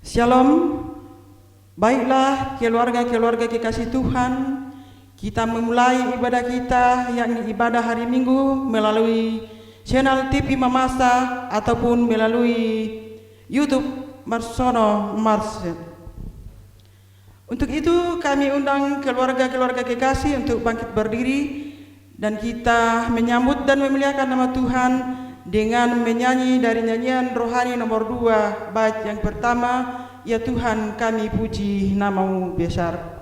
Shalom. Baiklah keluarga-keluarga kekasih Tuhan, kita memulai ibadah kita, yakni ibadah hari Minggu melalui channel TV Mamasa ataupun melalui YouTube Marsono Marset. Untuk itu kami undang keluarga-keluarga kekasih untuk bangkit berdiri dan kita menyambut dan memuliakan nama Tuhan dengan menyanyi dari nyanyian rohani nomor 2 bait yang pertama, ya Tuhan kami puji nama-Mu besar.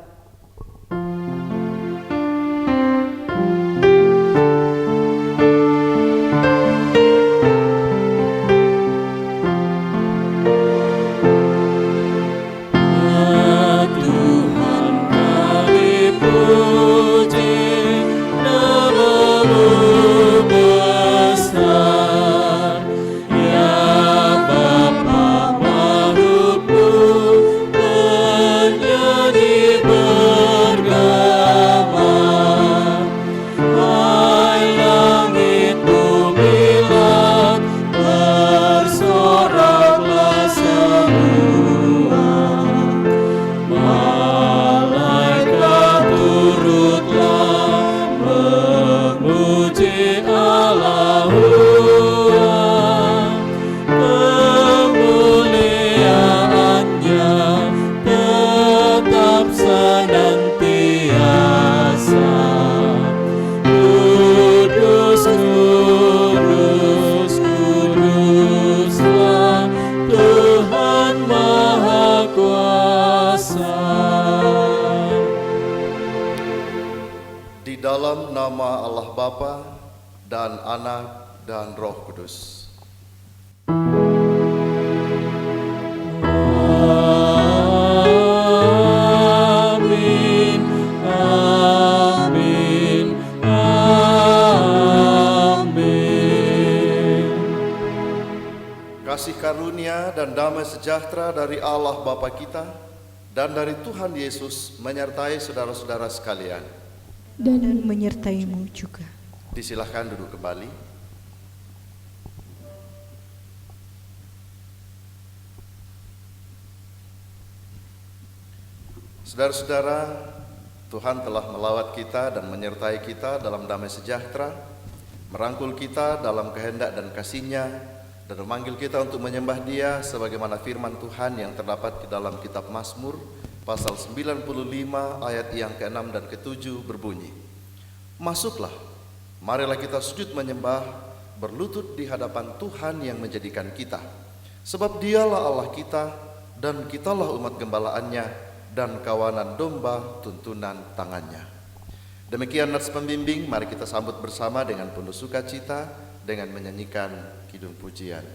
Dan Anak dan Roh Kudus. Amin, amin, amin. Kasih karunia dan damai sejahtera dari Allah Bapa kita dan dari Tuhan Yesus menyertai saudara-saudara sekalian. Dan menyertai-Mu juga. Disilahkan duduk kembali. Saudara-saudara, Tuhan telah melawat kita dan menyertai kita dalam damai sejahtera, merangkul kita dalam kehendak dan kasih-Nya, dan memanggil kita untuk menyembah Dia sebagaimana firman Tuhan yang terdapat di dalam kitab Mazmur pasal 95 ayat yang ke-6 dan ke-7 berbunyi, "Masuklah, marilah kita sujud menyembah, berlutut di hadapan Tuhan yang menjadikan kita. Sebab Dialah Allah kita, dan kitalah umat gembalaannya, dan kawanan domba tuntunan tangannya." Demikian nats pembimbing, mari kita sambut bersama dengan penuh sukacita dengan menyanyikan kidung pujian.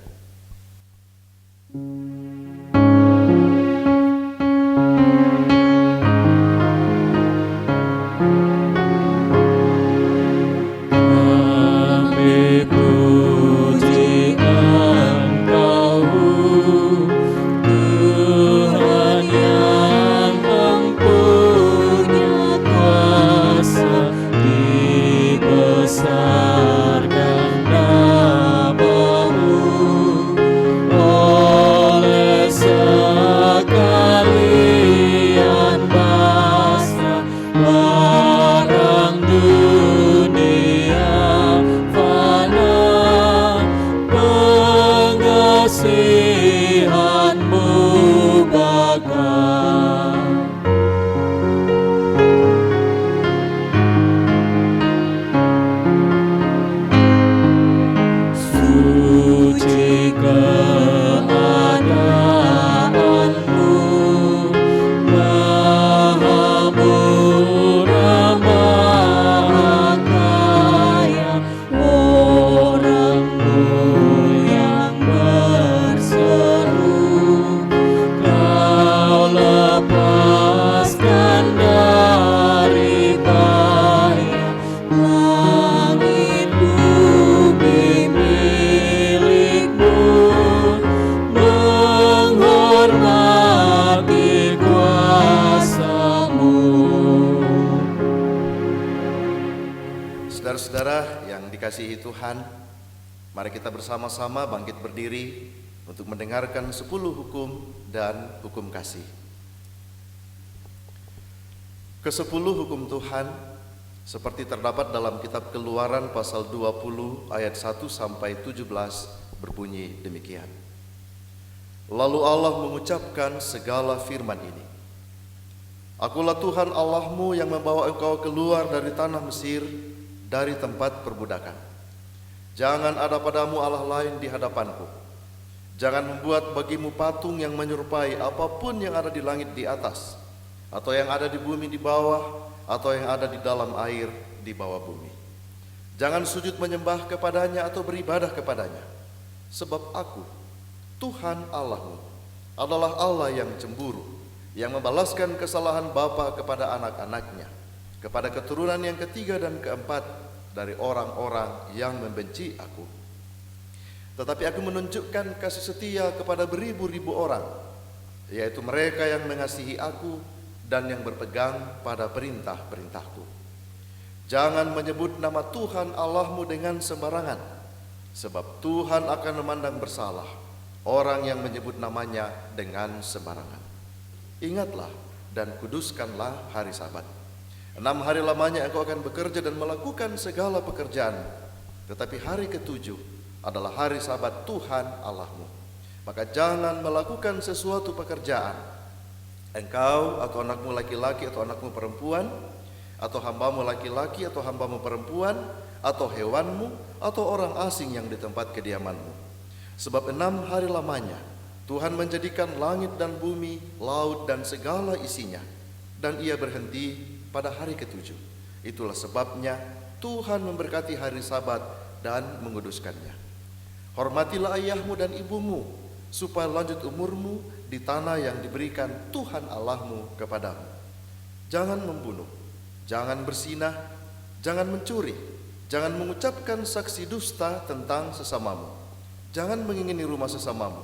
Saudara-saudara yang dikasihi Tuhan, mari kita bersama-sama bangkit berdiri untuk mendengarkan 10 hukum dan hukum kasih. Ke-10 hukum Tuhan seperti terdapat dalam kitab Keluaran pasal 20 ayat 1 sampai 17 berbunyi demikian. Lalu Allah mengucapkan segala firman ini. Akulah Tuhan Allahmu yang membawa engkau keluar dari tanah Mesir, dari tempat perbudakan. Jangan ada padamu Allah lain di hadapanku. Jangan membuat bagimu patung yang menyerupai apapun yang ada di langit di atas, atau yang ada di bumi di bawah, atau yang ada di dalam air di bawah bumi. Jangan sujud menyembah kepadanya atau beribadah kepadanya, sebab aku, Tuhan Allahmu, adalah Allah yang cemburu, yang membalaskan kesalahan bapa kepada anak-anaknya, kepada keturunan yang ketiga dan keempat dari orang-orang yang membenci aku. Tetapi aku menunjukkan kasih setia kepada beribu-ribu orang, yaitu mereka yang mengasihi aku dan yang berpegang pada perintah-perintahku. Jangan menyebut nama Tuhan Allahmu dengan sembarangan, sebab Tuhan akan memandang bersalah orang yang menyebut namanya dengan sembarangan. Ingatlah dan kuduskanlah hari Sabat. 6 hari lamanya engkau akan bekerja dan melakukan segala pekerjaan, tetapi hari ke-7 adalah hari Sabat Tuhan Allahmu. Maka jangan melakukan sesuatu pekerjaan, engkau atau anakmu laki-laki atau anakmu perempuan, atau hambamu laki-laki atau hambamu perempuan, atau hewanmu, atau orang asing yang di tempat kediamanmu. Sebab 6 hari lamanya Tuhan menjadikan langit dan bumi, laut dan segala isinya, dan ia berhenti pada hari ke-7. Itulah sebabnya Tuhan memberkati hari Sabat dan menguduskannya. Hormatilah ayahmu dan ibumu, supaya lanjut umurmu di tanah yang diberikan Tuhan Allahmu kepadamu. Jangan membunuh, jangan berzinah, jangan mencuri, jangan mengucapkan saksi dusta tentang sesamamu. Jangan mengingini rumah sesamamu.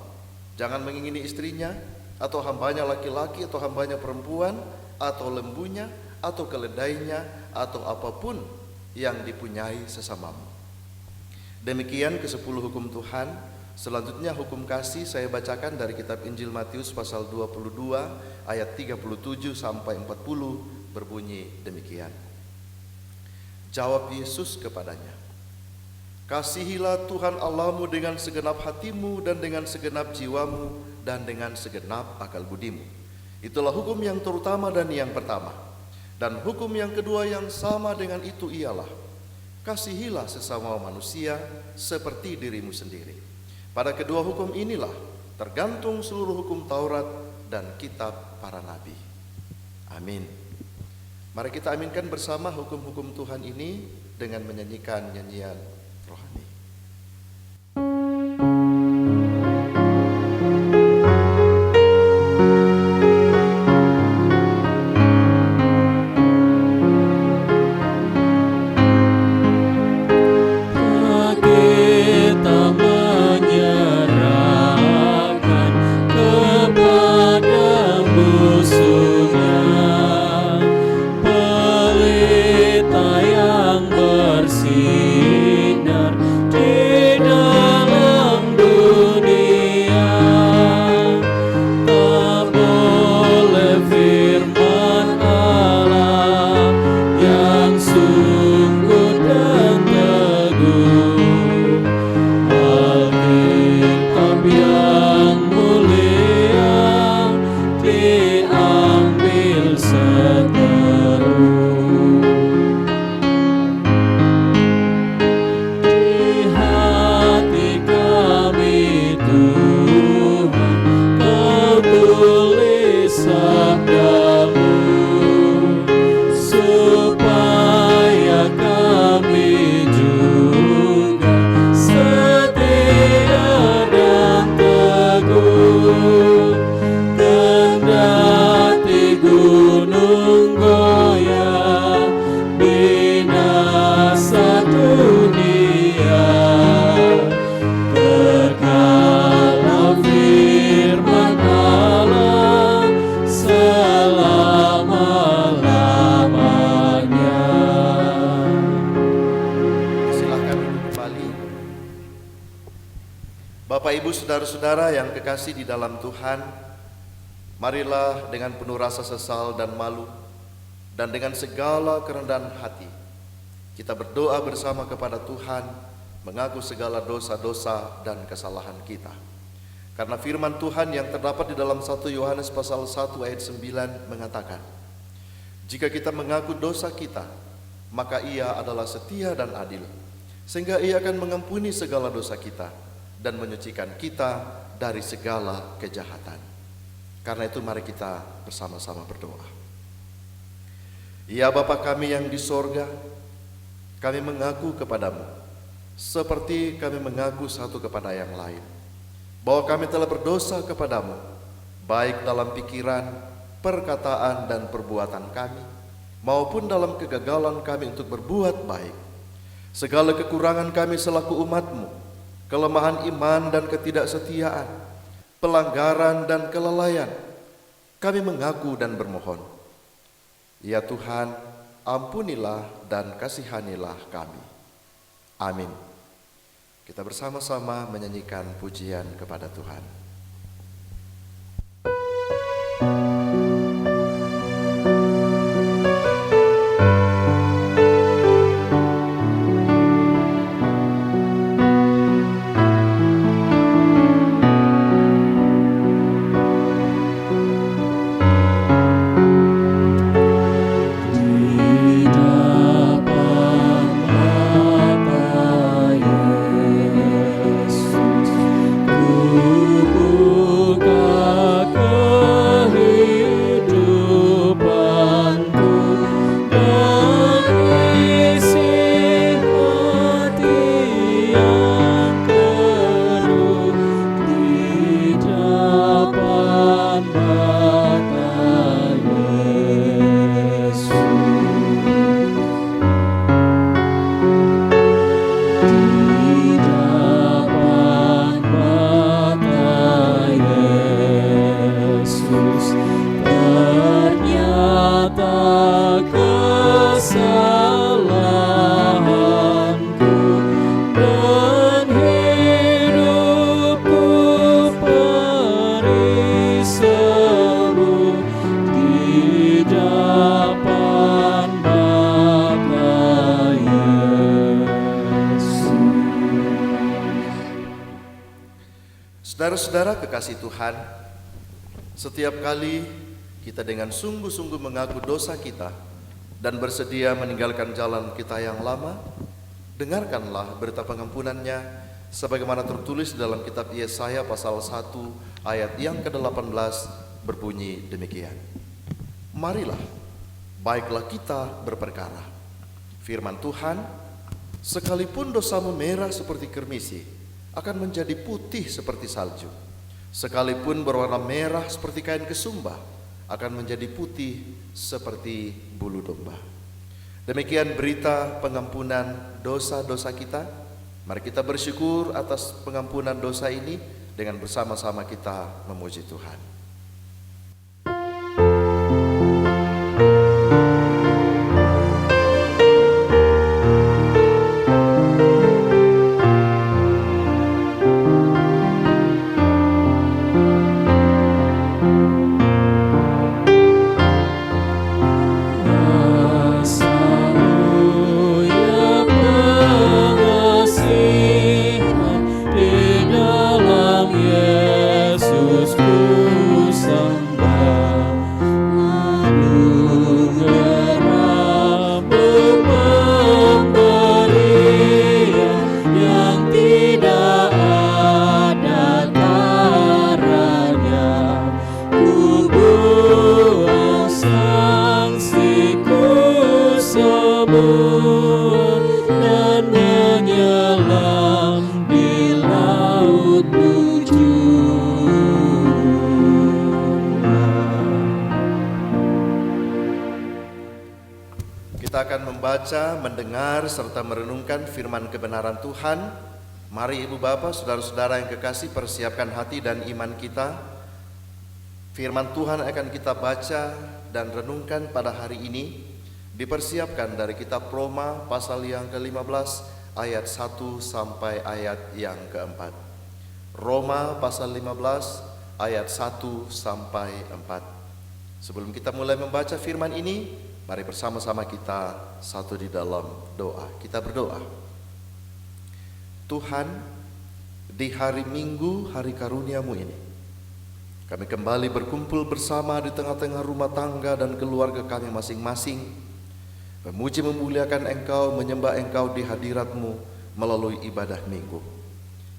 Jangan mengingini istrinya, atau hambanya laki-laki, atau hambanya perempuan, atau lembunya, atau keledainya, atau apapun yang dipunyai sesamamu. Demikian ke-10 hukum Tuhan. Selanjutnya hukum kasih saya bacakan dari kitab Injil Matius pasal 22 ayat 37 sampai 40 berbunyi demikian. Jawab Yesus kepadanya, kasihilah Tuhan Allahmu dengan segenap hatimu dan dengan segenap jiwamu dan dengan segenap akal budimu. Itulah hukum yang terutama dan yang pertama. Dan hukum yang kedua yang sama dengan itu ialah, kasihilah sesama manusia seperti dirimu sendiri. Pada kedua hukum inilah tergantung seluruh hukum Taurat dan kitab para nabi. Amin. Mari kita aminkan bersama hukum-hukum Tuhan ini dengan menyanyikan nyanyian rohani. Kita menyerahkan kepada musuhnya pelita yang bersih Ibu saudara-saudara yang kekasih di dalam Tuhan, marilah dengan penuh rasa sesal dan malu dan dengan segala kerendahan hati kita berdoa bersama kepada Tuhan, mengaku segala dosa-dosa dan kesalahan kita. Karena firman Tuhan yang terdapat di dalam 1 Yohanes pasal 1 ayat 9 mengatakan, jika kita mengaku dosa kita, maka Ia adalah setia dan adil, sehingga Ia akan mengampuni segala dosa kita dan menyucikan kita dari segala kejahatan. Karena itu mari kita bersama-sama berdoa. Ya Bapa kami yang di sorga, kami mengaku kepadamu, seperti kami mengaku satu kepada yang lain, bahwa kami telah berdosa kepadamu, baik dalam pikiran, perkataan, dan perbuatan kami, maupun dalam kegagalan kami untuk berbuat baik. Segala kekurangan kami selaku umat-Mu, kelemahan iman dan ketidaksetiaan, pelanggaran dan kelalaian, kami mengaku dan bermohon. Ya Tuhan, ampunilah dan kasihanilah kami. Amin. Kita bersama-sama menyanyikan pujian kepada Tuhan. Saudara-saudara kekasih Tuhan, setiap kali kita dengan sungguh-sungguh mengaku dosa kita dan bersedia meninggalkan jalan kita yang lama, dengarkanlah berita pengampunannya sebagaimana tertulis dalam kitab Yesaya pasal 1 ayat yang ke-18 berbunyi demikian. Marilah, baiklah kita berperkara. Firman Tuhan, sekalipun dosamu merah seperti kermisi, akan menjadi putih seperti salju. Sekalipun berwarna merah seperti kain kesumba, akan menjadi putih seperti bulu domba. Demikian berita pengampunan dosa-dosa kita. Mari kita bersyukur atas pengampunan dosa ini dengan bersama-sama kita memuji Tuhan. Mendengar serta merenungkan firman kebenaran Tuhan. Mari Ibu Bapak, saudara-saudara yang kekasih, persiapkan hati dan iman kita. Firman Tuhan akan kita baca dan renungkan pada hari ini dipersiapkan dari kitab Roma pasal yang ke-15 ayat 1 sampai ayat yang ke-4. Roma pasal 15 ayat 1 sampai 4. Sebelum kita mulai membaca firman ini, mari bersama-sama kita satu di dalam doa. Kita berdoa. Tuhan, di hari Minggu, hari karunia-Mu ini, kami kembali berkumpul bersama di tengah-tengah rumah tangga dan keluarga kami masing-masing, memuji memuliakan Engkau, menyembah Engkau di hadirat-Mu melalui ibadah Minggu,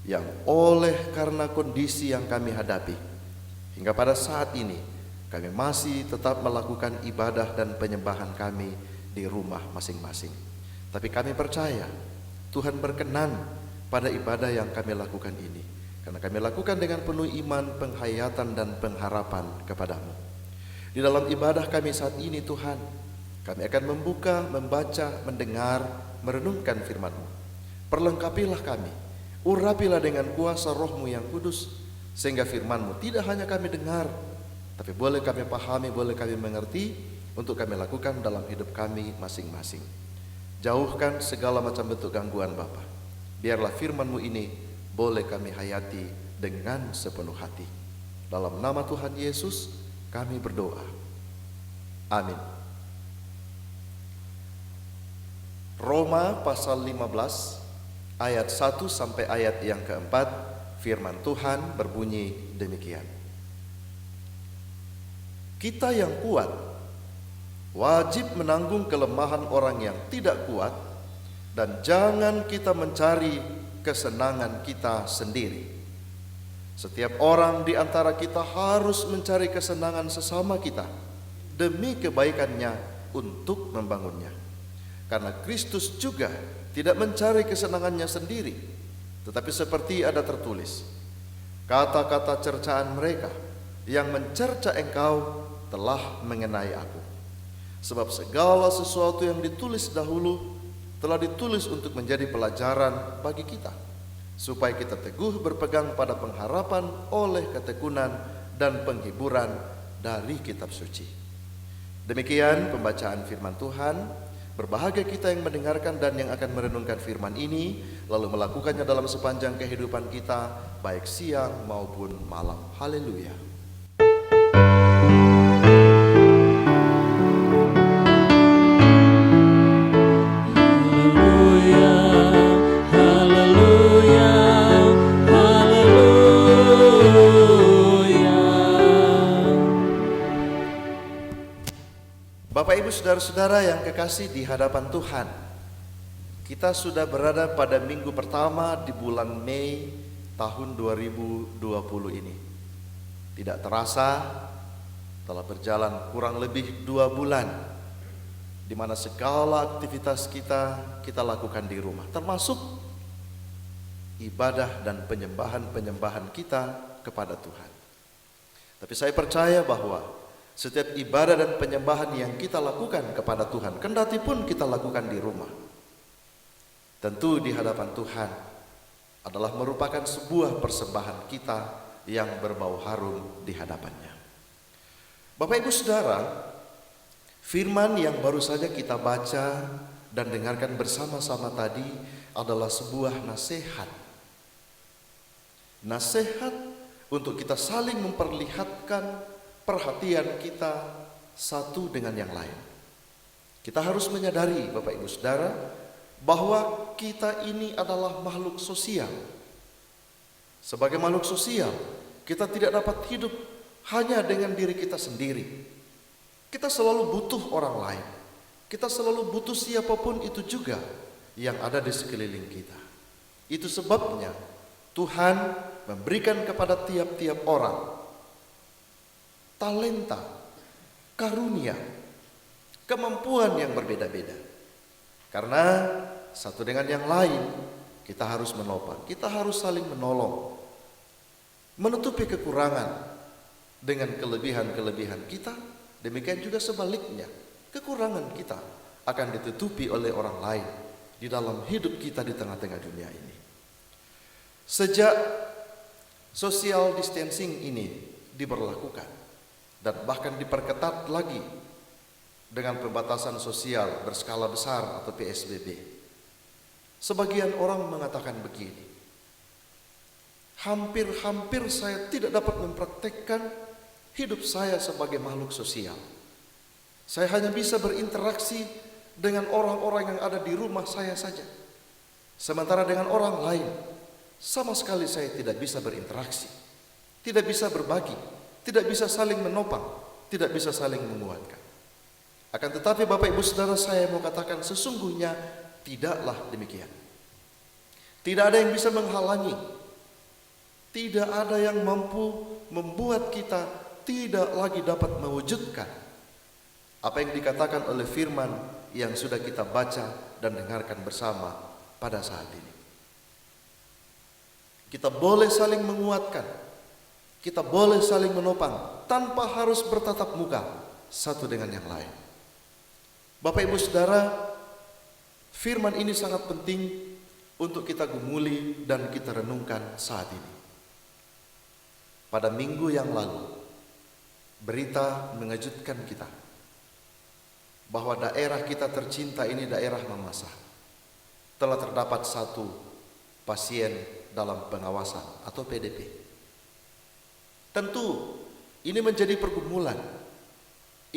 yang oleh karena kondisi yang kami hadapi, hingga pada saat ini kami masih tetap melakukan ibadah dan penyembahan kami di rumah masing-masing. Tapi kami percaya Tuhan berkenan pada ibadah yang kami lakukan ini, karena kami lakukan dengan penuh iman, penghayatan dan pengharapan kepadamu. Di dalam ibadah kami saat ini Tuhan, kami akan membuka, membaca, mendengar, merenungkan firman-Mu. Perlengkapilah kami, urapilah dengan kuasa Roh-Mu yang kudus, sehingga firman-Mu tidak hanya kami dengar, tapi boleh kami pahami, boleh kami mengerti, untuk kami lakukan dalam hidup kami masing-masing. Jauhkan segala macam bentuk gangguan Bapa. Biarlah firman-Mu ini boleh kami hayati dengan sepenuh hati. Dalam nama Tuhan Yesus kami berdoa. Amin. Roma pasal 15 ayat 1 sampai ayat yang keempat, firman Tuhan berbunyi demikian. Kita yang kuat wajib menanggung kelemahan orang yang tidak kuat, dan jangan kita mencari kesenangan kita sendiri. Setiap orang di antara kita harus mencari kesenangan sesama kita demi kebaikannya untuk membangunnya. Karena Kristus juga tidak mencari kesenangannya sendiri, tetapi seperti ada tertulis, kata-kata cercaan mereka yang mencerca engkau telah mengenai aku. Sebab segala sesuatu yang ditulis dahulu telah ditulis untuk menjadi pelajaran bagi kita, supaya kita teguh berpegang pada pengharapan oleh ketekunan dan penghiburan dari kitab suci. Demikian pembacaan firman Tuhan. Berbahagia kita yang mendengarkan dan yang akan merenungkan firman ini, lalu melakukannya dalam sepanjang kehidupan kita, baik siang maupun malam. Haleluya. Bapak Ibu Saudara-saudara yang kekasih di hadapan Tuhan, kita sudah berada pada minggu pertama di bulan Mei tahun 2020 ini. Tidak terasa telah berjalan kurang lebih 2 bulan, di mana segala aktivitas kita lakukan di rumah, termasuk ibadah dan penyembahan kita kepada Tuhan. Tapi saya percaya bahwa setiap ibadah dan penyembahan yang kita lakukan kepada Tuhan, kendati pun kita lakukan di rumah, tentu di hadapan Tuhan adalah merupakan sebuah persembahan kita yang berbau harum di hadapannya. Bapak Ibu Saudara, firman yang baru saja kita baca dan dengarkan bersama-sama tadi adalah sebuah nasihat. Nasihat untuk kita saling memperlihatkan perhatian kita satu dengan yang lain. Kita harus menyadari Bapak Ibu Saudara bahwa kita ini adalah makhluk sosial. Sebagai makhluk sosial, kita tidak dapat hidup hanya dengan diri kita sendiri. Kita selalu butuh orang lain. Kita selalu butuh siapapun itu juga yang ada di sekeliling kita. Itu sebabnya Tuhan memberikan kepada tiap-tiap orang talenta, karunia, kemampuan yang berbeda-beda. Karena satu dengan yang lain kita harus menopang, kita harus saling menolong, menutupi kekurangan dengan kelebihan-kelebihan kita. Demikian juga sebaliknya, kekurangan kita akan ditutupi oleh orang lain di dalam hidup kita di tengah-tengah dunia ini. Sejak social distancing ini diberlakukan dan bahkan diperketat lagi dengan pembatasan sosial berskala besar atau PSBB, sebagian orang mengatakan begini, hampir-hampir saya tidak dapat mempraktekkan hidup saya sebagai makhluk sosial. Saya hanya bisa berinteraksi dengan orang-orang yang ada di rumah saya saja. Sementara dengan orang lain, sama sekali saya tidak bisa berinteraksi, tidak bisa berbagi, tidak bisa saling menopang, tidak bisa saling menguatkan. Akan tetapi Bapak Ibu Saudara, saya mau katakan sesungguhnya tidaklah demikian. Tidak ada yang bisa menghalangi, tidak ada yang mampu membuat kita tidak lagi dapat mewujudkan apa yang dikatakan oleh firman yang sudah kita baca dan dengarkan bersama pada saat ini. Kita boleh saling menguatkan, kita boleh saling menopang tanpa harus bertatap muka satu dengan yang lain. Bapak Ibu Saudara, firman ini sangat penting untuk kita gumuli dan kita renungkan saat ini. Pada minggu yang lalu, berita mengejutkan kita bahwa daerah kita tercinta ini, daerah Mamasa, telah terdapat satu pasien dalam pengawasan atau PDP. Tentu ini menjadi pergumulan,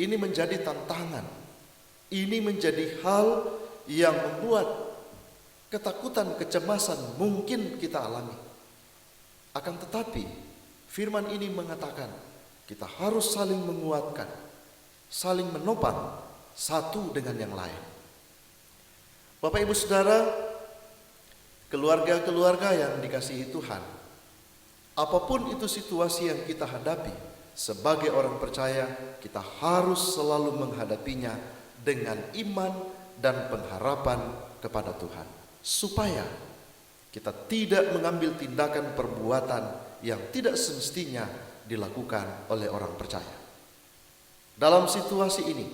ini menjadi tantangan, ini menjadi hal yang membuat ketakutan, kecemasan mungkin kita alami. Akan tetapi firman ini mengatakan kita harus saling menguatkan, saling menopang satu dengan yang lain. Bapak Ibu Saudara, keluarga-keluarga yang dikasihi Tuhan, apapun itu situasi yang kita hadapi sebagai orang percaya, kita harus selalu menghadapinya dengan iman dan pengharapan kepada Tuhan, supaya kita tidak mengambil tindakan perbuatan yang tidak semestinya dilakukan oleh orang percaya. Dalam situasi ini,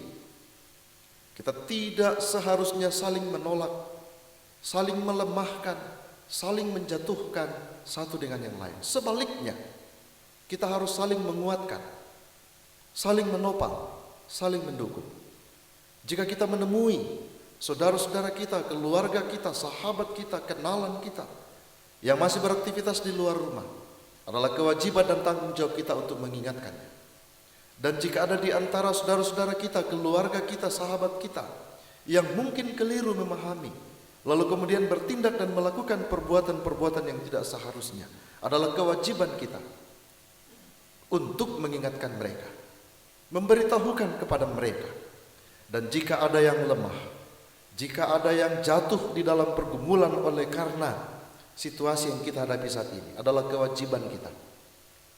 kita tidak seharusnya saling menolak, saling melemahkan, saling menjatuhkan satu dengan yang lain. Sebaliknya, kita harus saling menguatkan, saling menopang, saling mendukung. Jika kita menemui saudara-saudara kita, keluarga kita, sahabat kita, kenalan kita yang masih beraktivitas di luar rumah, adalah kewajiban dan tanggung jawab kita untuk mengingatkannya. Dan jika ada di antara saudara-saudara kita, keluarga kita, sahabat kita yang mungkin keliru memahami, lalu kemudian bertindak dan melakukan perbuatan-perbuatan yang tidak seharusnya, adalah kewajiban kita untuk mengingatkan mereka, memberitahukan kepada mereka. Dan jika ada yang lemah, jika ada yang jatuh di dalam pergumulan oleh karena situasi yang kita hadapi saat ini, adalah kewajiban kita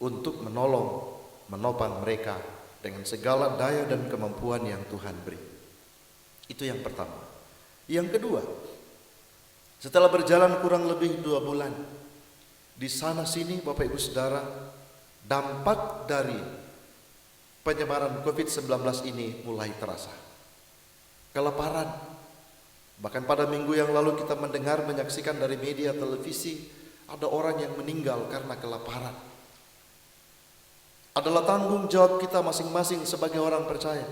untuk menolong, menopang mereka dengan segala daya dan kemampuan yang Tuhan beri. Itu yang pertama. Yang kedua, setelah berjalan kurang lebih 2 bulan, di sana sini Bapak Ibu Saudara, dampak dari penyebaran COVID-19 ini mulai terasa. Kelaparan, bahkan pada minggu yang lalu kita mendengar, menyaksikan dari media televisi, ada orang yang meninggal karena kelaparan. Adalah tanggung jawab kita masing-masing sebagai orang percaya,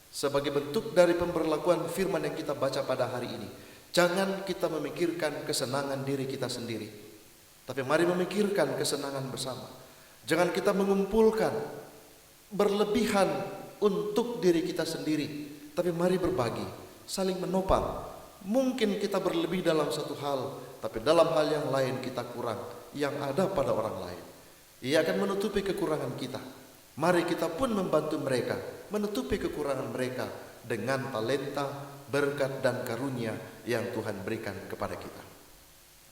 sebagai bentuk dari pemberlakuan firman yang kita baca pada hari ini. Jangan kita memikirkan kesenangan diri kita sendiri, tapi mari memikirkan kesenangan bersama. Jangan kita mengumpulkan berlebihan untuk diri kita sendiri, tapi mari berbagi, saling menopang. Mungkin kita berlebih dalam satu hal, tapi dalam hal yang lain kita kurang yang ada pada orang lain. Ia akan menutupi kekurangan kita. Mari kita pun membantu mereka menutupi kekurangan mereka dengan talenta, berkat dan karunia yang Tuhan berikan kepada kita.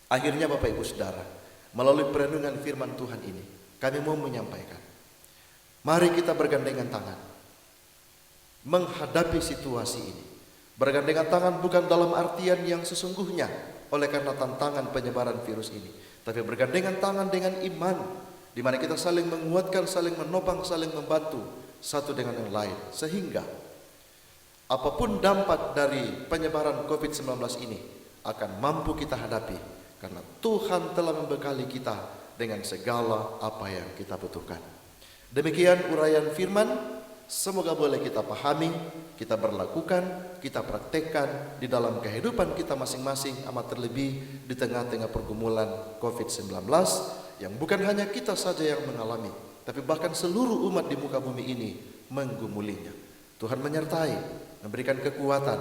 Akhirnya Bapak Ibu Saudara, melalui perenungan firman Tuhan ini, kami mau menyampaikan, mari kita bergandengan tangan menghadapi situasi ini. Bergandengan tangan bukan dalam artian yang sesungguhnya oleh karena tantangan penyebaran virus ini, tapi bergandengan tangan dengan iman, di mana kita saling menguatkan, saling menopang, saling membantu satu dengan yang lain, sehingga apapun dampak dari penyebaran COVID-19 ini akan mampu kita hadapi, karena Tuhan telah membekali kita dengan segala apa yang kita butuhkan. Demikian uraian firman, semoga boleh kita pahami, kita berlakukan, kita praktekkan di dalam kehidupan kita masing-masing, amat terlebih di tengah-tengah pergumulan COVID-19 yang bukan hanya kita saja yang mengalami, tapi bahkan seluruh umat di muka bumi ini menggumulinya. Tuhan menyertai, memberikan kekuatan,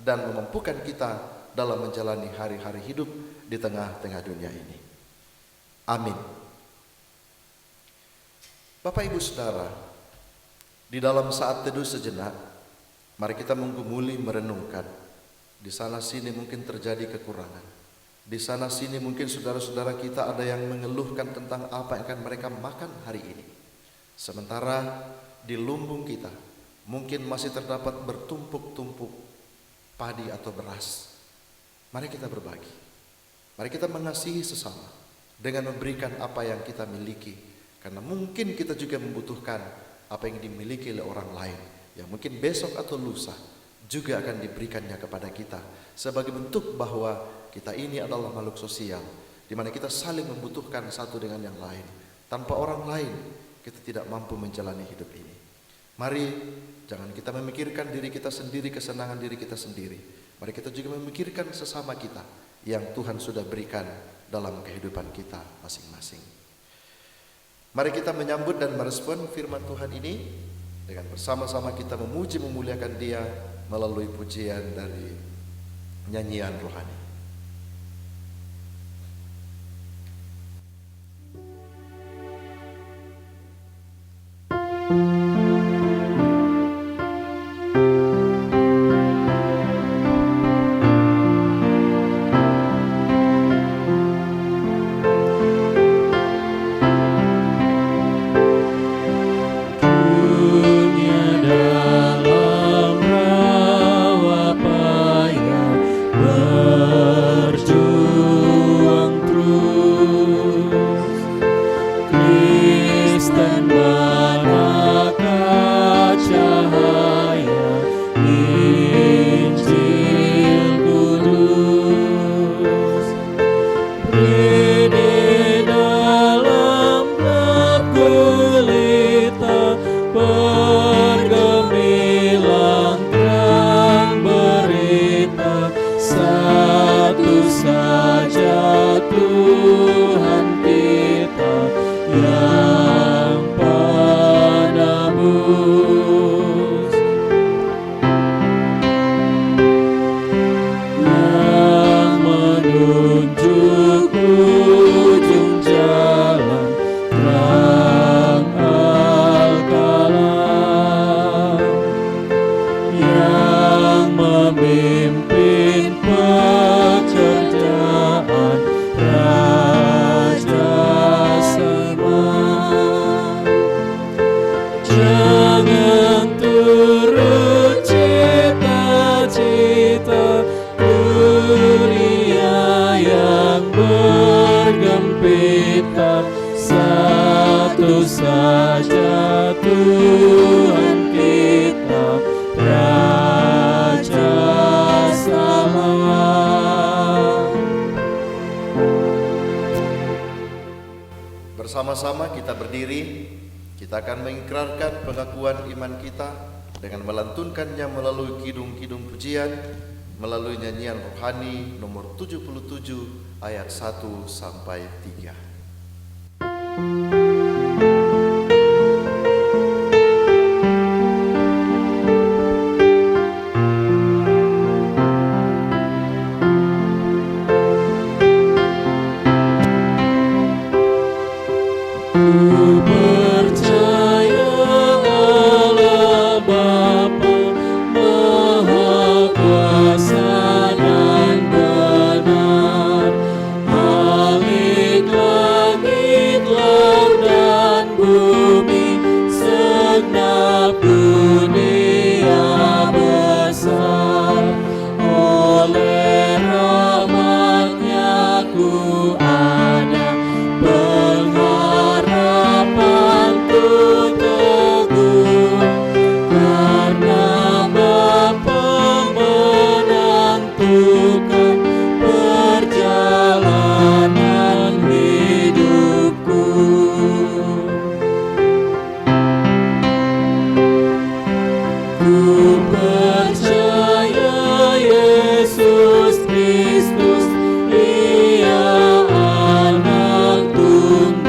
dan memampukan kita dalam menjalani hari-hari hidup di tengah-tengah dunia ini. Amin. Bapak Ibu Saudara, di dalam saat teduh sejenak, mari kita menggumuli, merenungkan. Di sana sini mungkin terjadi kekurangan. Di sana sini mungkin saudara-saudara kita ada yang mengeluhkan tentang apa yang akan mereka makan hari ini. Sementara di lumbung kita mungkin masih terdapat bertumpuk-tumpuk padi atau beras. Mari kita berbagi. Mari kita mengasihi sesama dengan memberikan apa yang kita miliki. Karena mungkin kita juga membutuhkan apa yang dimiliki oleh orang lain, yang mungkin besok atau lusa juga akan diberikannya kepada kita, sebagai bentuk bahwa kita ini adalah makhluk sosial, di mana kita saling membutuhkan satu dengan yang lain. Tanpa orang lain kita tidak mampu menjalani hidup ini. Mari jangan kita memikirkan diri kita sendiri, kesenangan diri kita sendiri. Mari kita juga memikirkan sesama kita yang Tuhan sudah berikan dalam kehidupan kita masing-masing. Mari kita menyambut dan merespon firman Tuhan ini dengan bersama-sama kita memuji memuliakan Dia melalui pujian dari nyanyian rohani. Bersama-sama kita berdiri, kita akan mengikrarkan pengakuan iman kita dengan melantunkannya melalui kidung-kidung pujian, melalui nyanyian rohani nomor 77 ayat 1 sampai 3. Kristus, Ia anak tunggal.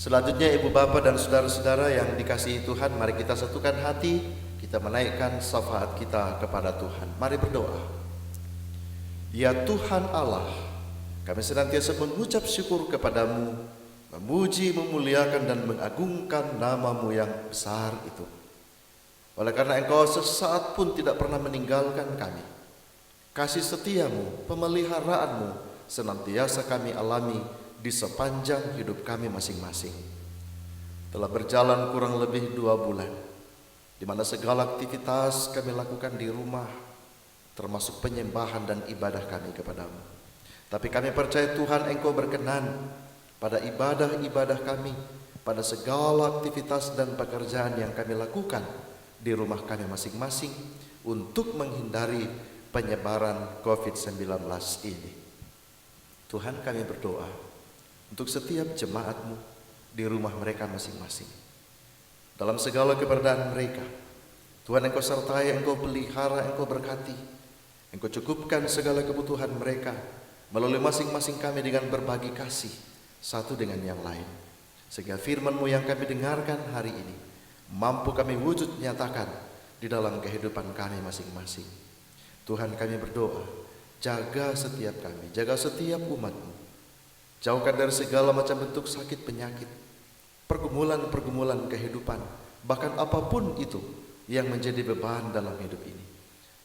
Selanjutnya Ibu Bapak dan saudara-saudara yang dikasihi Tuhan, mari kita satukan hati, kita menaikkan syafaat kita kepada Tuhan. Mari berdoa. Ya Tuhan Allah, kami senantiasa mengucap syukur kepadamu, memuji, memuliakan dan mengagungkan nama-Mu yang besar itu. Oleh karena Engkau sesaat pun tidak pernah meninggalkan kami. Kasih setiamu, pemeliharaanmu senantiasa kami alami di sepanjang hidup kami masing-masing. Telah berjalan kurang lebih 2 bulan, di mana segala aktivitas kami lakukan di rumah, termasuk penyembahan dan ibadah kami kepadamu. Tapi kami percaya Tuhan Engkau berkenan pada ibadah-ibadah kami, pada segala aktivitas dan pekerjaan yang kami lakukan di rumah kami masing-masing untuk menghindari penyebaran COVID-19 ini. Tuhan, kami berdoa untuk setiap jemaat-Mu di rumah mereka masing-masing. Dalam segala keberadaan mereka, Tuhan Engkau sertai, Engkau pelihara, Engkau berkati, Engkau cukupkan segala kebutuhan mereka melalui masing-masing kami dengan berbagi kasih satu dengan yang lain. Sehingga firman-Mu yang kami dengarkan hari ini mampu kami wujud nyatakan di dalam kehidupan kami masing-masing. Tuhan, kami berdoa, jaga setiap kami, jaga setiap umat-Mu. Jauhkan dari segala macam bentuk sakit penyakit, pergumulan-pergumulan kehidupan, bahkan apapun itu yang menjadi beban dalam hidup ini.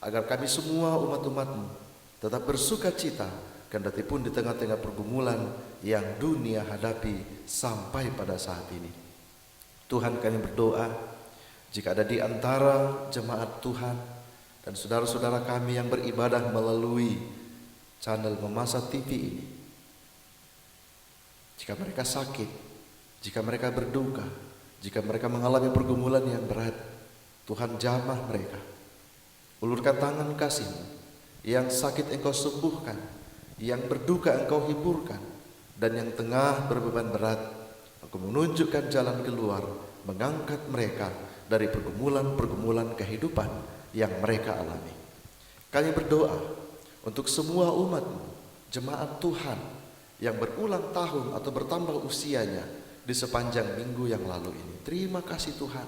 Agar kami semua umat-umat-Mu tetap bersuka cita, kendati pun di tengah-tengah pergumulan yang dunia hadapi sampai pada saat ini. Tuhan, kami berdoa, jika ada di antara jemaat Tuhan dan saudara-saudara kami yang beribadah melalui channel Memasa TV ini, jika mereka sakit, jika mereka berduka, jika mereka mengalami pergumulan yang berat, Tuhan jamah mereka. Ulurkan tangan kasih-Mu, yang sakit Engkau sembuhkan, yang berduka Engkau hiburkan, dan yang tengah berbeban berat, Engkau menunjukkan jalan keluar, mengangkat mereka dari pergumulan-pergumulan kehidupan yang mereka alami. Kami berdoa untuk semua umat-Mu, jemaat Tuhan yang berulang tahun atau bertambah usianya di sepanjang minggu yang lalu ini. Terima kasih Tuhan.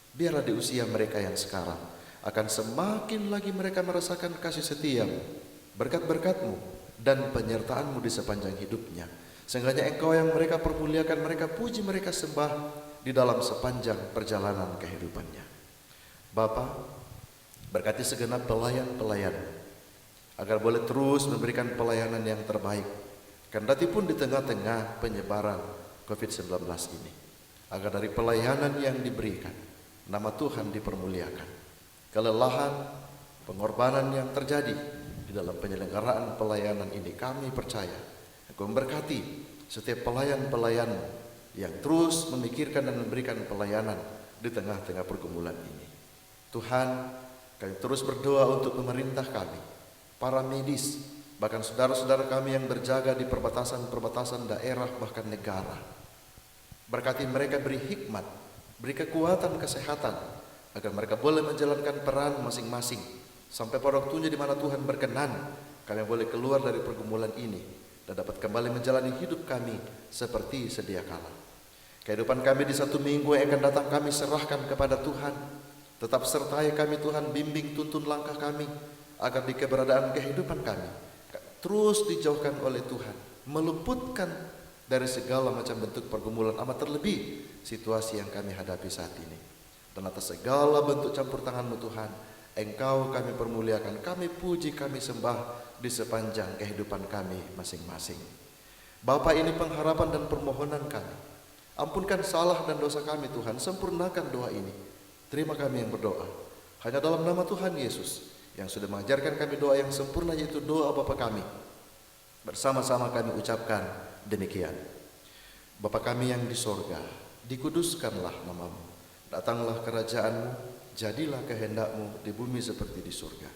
Biarlah di usia mereka yang sekarang akan semakin lagi mereka merasakan kasih setia-Mu, berkat-berkat-Mu dan penyertaan-Mu di sepanjang hidupnya. Sehingga Engkau yang mereka permuliakan, mereka puji, mereka sembah di dalam sepanjang perjalanan kehidupannya. Bapa, berkati segenap pelayan-pelayan agar boleh terus memberikan pelayanan yang terbaik, kendati pun di tengah-tengah penyebaran COVID-19 ini. Agar dari pelayanan yang diberikan, nama Tuhan dipermuliakan. Kelelahan, pengorbanan yang terjadi di dalam penyelenggaraan pelayanan ini, kami percaya Engkau memberkati setiap pelayan-pelayan yang terus memikirkan dan memberikan pelayanan di tengah-tengah pergumulan ini. Tuhan, kami terus berdoa untuk pemerintah kami, para medis, bahkan saudara-saudara kami yang berjaga di perbatasan-perbatasan daerah bahkan negara. Berkati mereka, beri hikmat, beri kekuatan kesehatan, agar mereka boleh menjalankan peran masing-masing sampai pada waktunya di mana Tuhan berkenan kami boleh keluar dari pergumulan ini dan dapat kembali menjalani hidup kami seperti sedia kala. Kehidupan kami di 1 minggu yang akan datang kami serahkan kepada Tuhan. Tetap sertai kami Tuhan, bimbing tuntun langkah kami, agar di keberadaan kehidupan kami terus dijauhkan oleh Tuhan, meluputkan dari segala macam bentuk pergumulan, amat terlebih situasi yang kami hadapi saat ini. Dan atas segala bentuk campur tangan-Mu Tuhan, Engkau kami permuliakan, kami puji, kami sembah di sepanjang kehidupan kami masing-masing. Bapa, ini pengharapan dan permohonan kami. Ampunkan salah dan dosa kami Tuhan, sempurnakan doa ini. Terima kami yang berdoa hanya dalam nama Tuhan Yesus yang sudah mengajarkan kami doa yang sempurna, yaitu doa Bapa kami. Bersama-sama kami ucapkan demikian. Bapa kami yang di sorga, dikuduskanlah nama-Mu, datanglah kerajaan-Mu, jadilah kehendak-Mu di bumi seperti di surga.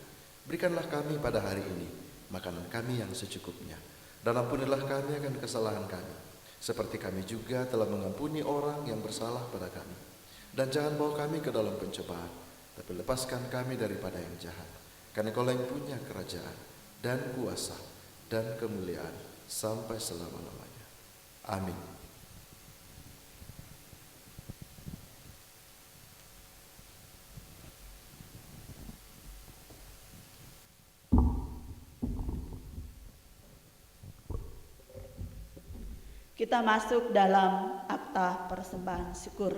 Berikanlah kami pada hari ini makanan kami yang secukupnya, dan ampunilah kami akan kesalahan kami, seperti kami juga telah mengampuni orang yang bersalah pada kami. Dan jangan bawa kami ke dalam pencobaan, tapi lepaskan kami daripada yang jahat. Karena Engkau yang punya kerajaan dan kuasa dan kemuliaan sampai selama-lamanya. Amin. Kita masuk dalam akta persembahan syukur.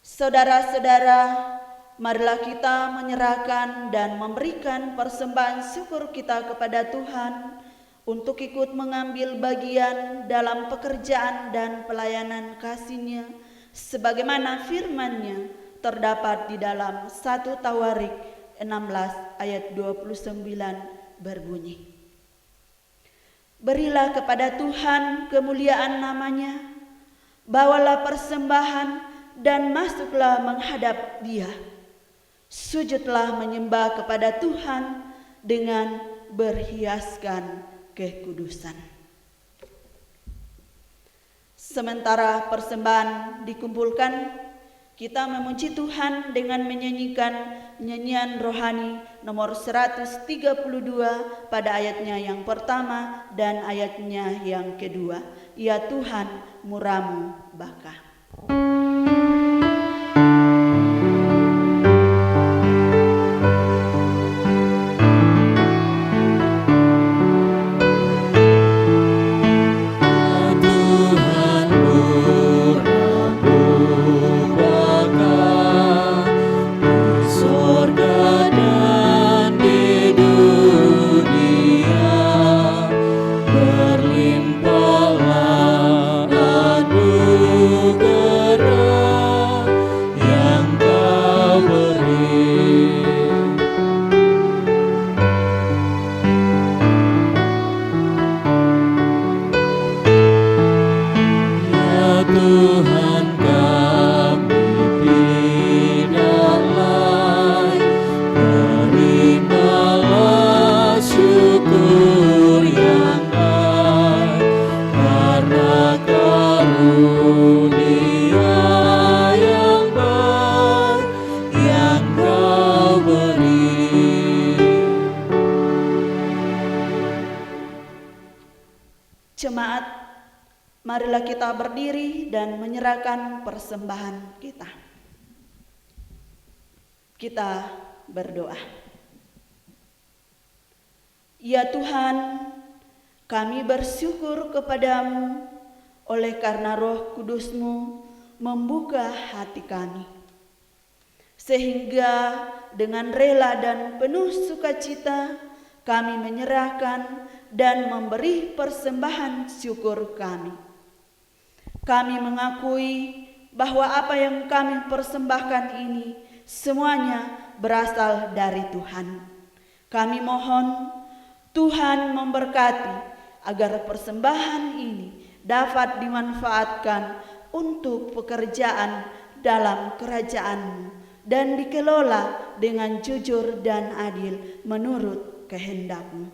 Saudara-saudara, marilah kita menyerahkan dan memberikan persembahan syukur kita kepada Tuhan untuk ikut mengambil bagian dalam pekerjaan dan pelayanan kasih-Nya sebagaimana firman-Nya terdapat di dalam 1 Tawarik 16 ayat 29 berbunyi. Berilah kepada Tuhan kemuliaan nama-Nya, bawalah persembahan dan masuklah menghadap Dia. Sujudlah menyembah kepada Tuhan dengan berhiaskan kekudusan. Sementara persembahan dikumpulkan, kita memuji Tuhan dengan menyanyikan nyanyian rohani nomor 132 pada ayatnya yang pertama dan ayatnya yang kedua. Ya Tuhan, murah-Mu baka. Jemaat, marilah kita berdiri dan menyerahkan persembahan kita. Kita berdoa. Ya Tuhan, kami bersyukur kepadamu oleh karena Roh Kudus-Mu membuka hati kami. Sehingga dengan rela dan penuh sukacita kami menyerahkan dan memberi persembahan syukur kami. Kami mengakui bahwa apa yang kami persembahkan ini semuanya berasal dari Tuhan. Kami mohon Tuhan memberkati agar persembahan ini dapat dimanfaatkan untuk pekerjaan dalam kerajaan-Mu dan dikelola dengan jujur dan adil menurut kehendak-Mu.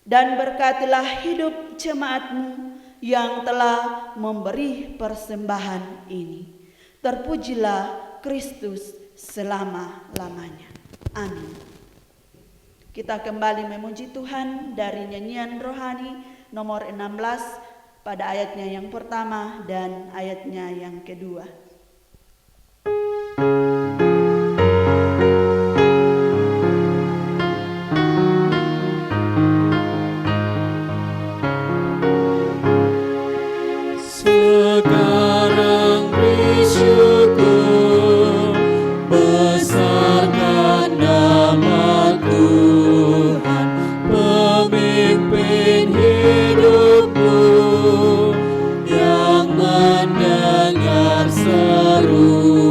Dan berkatilah hidup jemaat-Mu yang telah memberi persembahan ini. Terpujilah Kristus selama-lamanya. Amin. Kita kembali memuji Tuhan dari nyanyian rohani nomor 16 pada ayatnya yang pertama dan ayatnya yang kedua. Sekarang bersyukur, besarkan nama Tuhan, pemimpin hidupmu yang mendengar seruan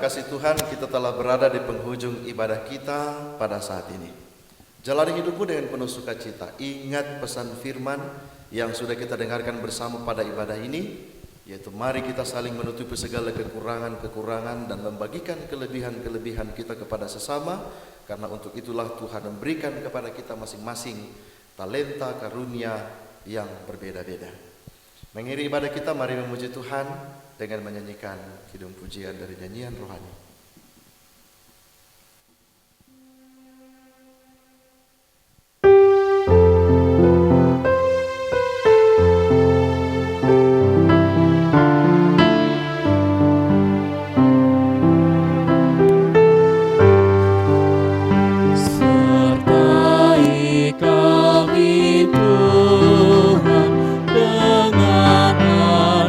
kasih Tuhan, kita telah berada di penghujung ibadah kita pada saat ini. Jalani hidupmu dengan penuh sukacita. Ingat pesan firman yang sudah kita dengarkan bersama pada ibadah ini, yaitu mari kita saling menutupi segala kekurangan-kekurangan dan membagikan kelebihan-kelebihan kita kepada sesama, karena untuk itulah Tuhan memberikan kepada kita masing-masing talenta karunia yang berbeda-beda. Mengiringi ibadah kita, mari memuji Tuhan dengan menyanyikan kidung pujian dari nyanyian rohani. Sertai kami Tuhan dengan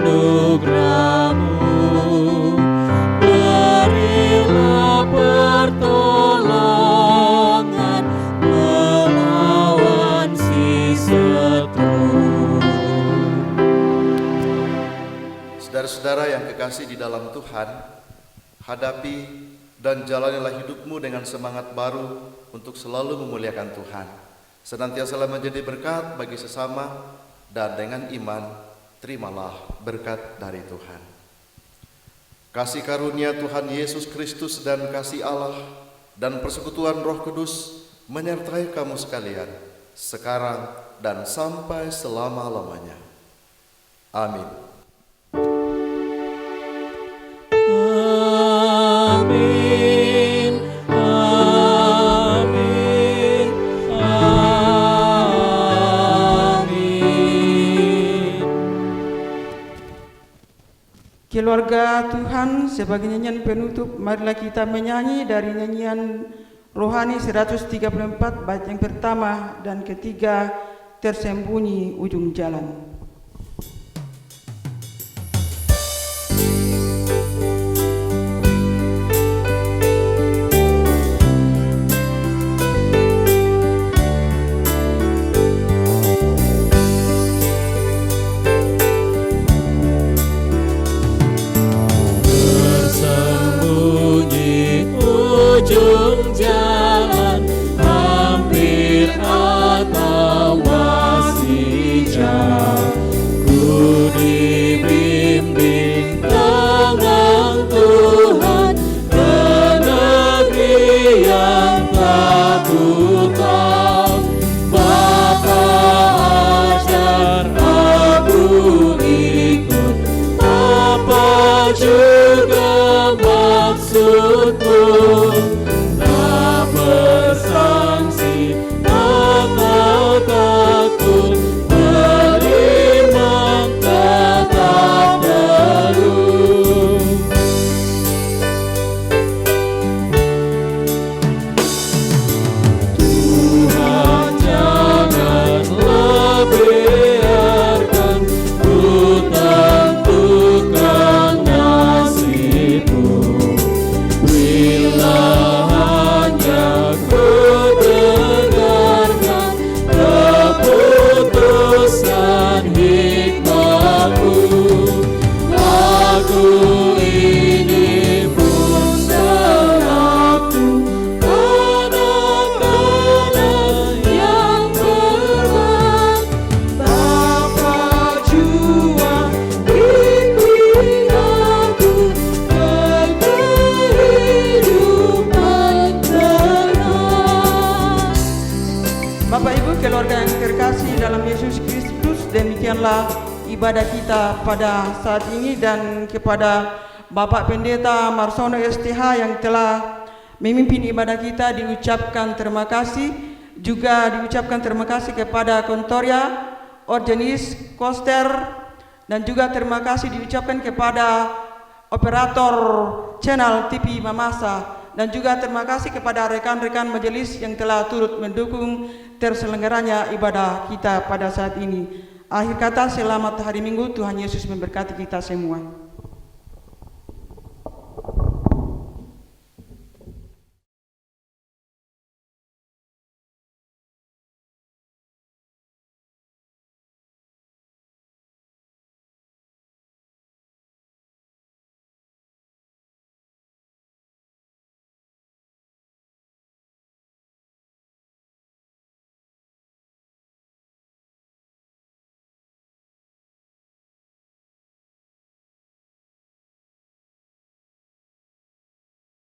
anugerah-Mu, berilah pertolongan melawan si setru. Saudara-saudara yang kekasih di dalam Tuhan, hadapi dan jalanilah hidupmu dengan semangat baru untuk selalu memuliakan Tuhan. Senantiasalah menjadi berkat bagi sesama, dan dengan iman terimalah berkat dari Tuhan. Kasih karunia Tuhan Yesus Kristus dan kasih Allah dan persekutuan Roh Kudus menyertai kamu sekalian, sekarang dan sampai selama-lamanya. Amin. Amin, amin, amin. Keluarga Tuhan, sebagai nyanyian penutup, marilah kita menyanyi dari nyanyian rohani 134 bait yang pertama dan ketiga, Tersembunyi Ujung Jalan. Tersembunyi ujung jalan, hampir atau masih jauh, ku dibimbing tangan Tuhan ke negeri yang tak ku tahu. Bapa ajar aku ikut, apa juga maksudmu, tak bersangsi atau takut, beriman tetap teguh. Tuhan janganlah biarkan ku tentukan nasibku, bila hanya ku dengarkan keputusan hikmat-Mu. Lagu ini pun seratu kadang-kadang yang berat, Bapa jua bimbing aku ke kehidupan tenang. Bapak Ibu keluarga yang terkasih dalam Yesus Kristus, demikianlah ibadah kita pada saat ini, dan kepada Bapak Pendeta Marsono STH yang telah memimpin ibadah kita diucapkan terima kasih. Juga diucapkan terima kasih kepada Kontoria, Orgenis, Koster, dan juga terima kasih diucapkan kepada operator channel TV Mamasa, dan juga terima kasih kepada rekan-rekan majelis yang telah turut mendukung terselenggaranya ibadah kita pada saat ini. Akhir kata, selamat hari Minggu, Tuhan Yesus memberkati kita semua.